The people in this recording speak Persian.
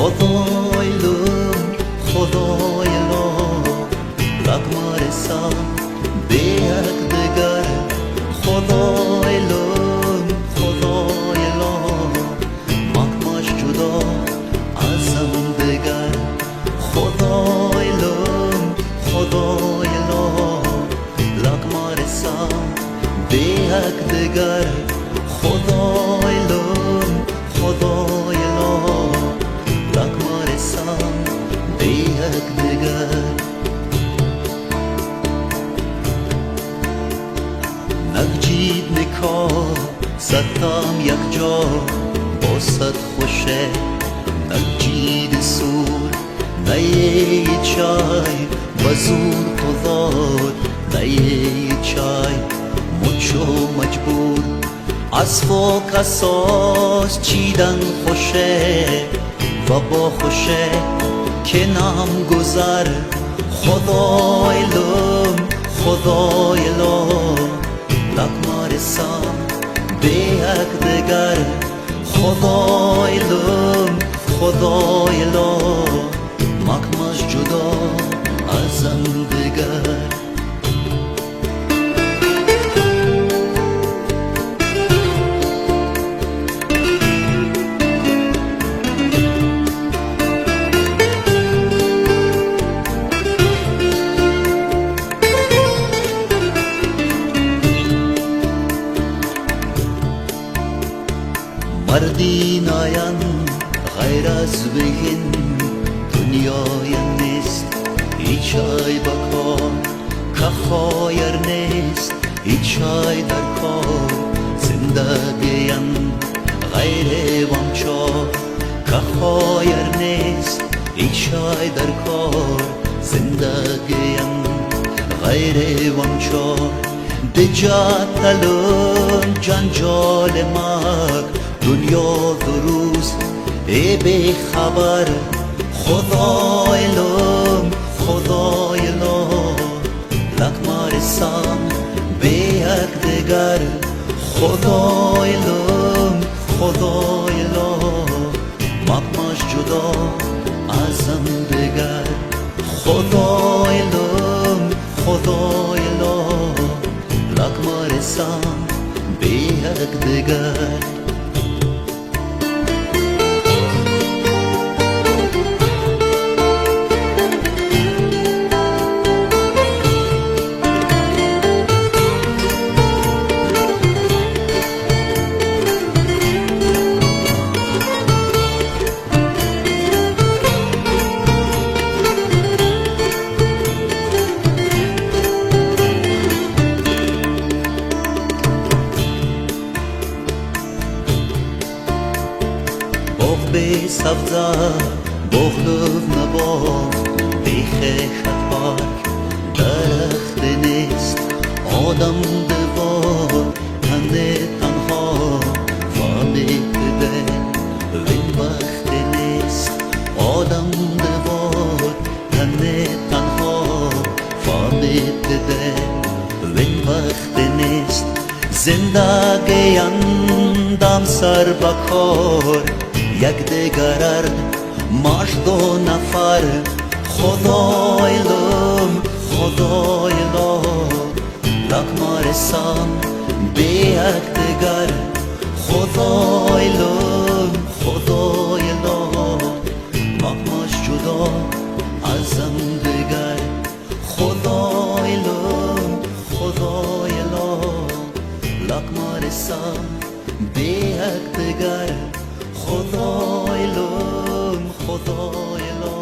خدایلم خدایلا لقمارسان به یک دگر خدایلم خدایلا مکمش جدا ازم دگر خدایلم خدایلا لقمارسان به یک دگر خدایلم خدایلا لقمارسان به یک دگر نجید نکاه ستم یک جا با صد خوشه نجید سور نیه چای بزور خداد نیه چای مچو مجبور از فوق اساس چیدن خوشه و با خوشه که نام گذر خدایلم خدایلا لقمارسان به یک دگر خدایلم خدایلا مکمش جدا ازم دگر مردی ناین غیر از بگین دنیای نیست هیچ ای بکار که خایر نیست هیچ ای در کار زندگیم غیر وامچار که خایر نیست هیچ ای در کار زندگیم غیر وامچار دجات تلون جنجال مک دنیا دو روز ای بی خبر خدایلم خدایلا لقمارسان به یک دگر خدایلم خدایلا مکمش جدا ازم دگر خدایلم خدایلا لقمارسان به یک دگر به سبزه بغلوب نباف بیخ پارک درخت نیست آدم دوار تنه تنها فهمیده وین وقت نیست آدم دوار تنه تنها فهمیده وین وقت نیست زندگی اندام سر بکار یک دگر ماش دو نفر خدایلم خدایلا لقمارسان به یک دگر خدایلم خدایلا مکمش جدا ازم دگر خدایلم خدایلا لقمارسان به یک دگر خدایلم خدایلا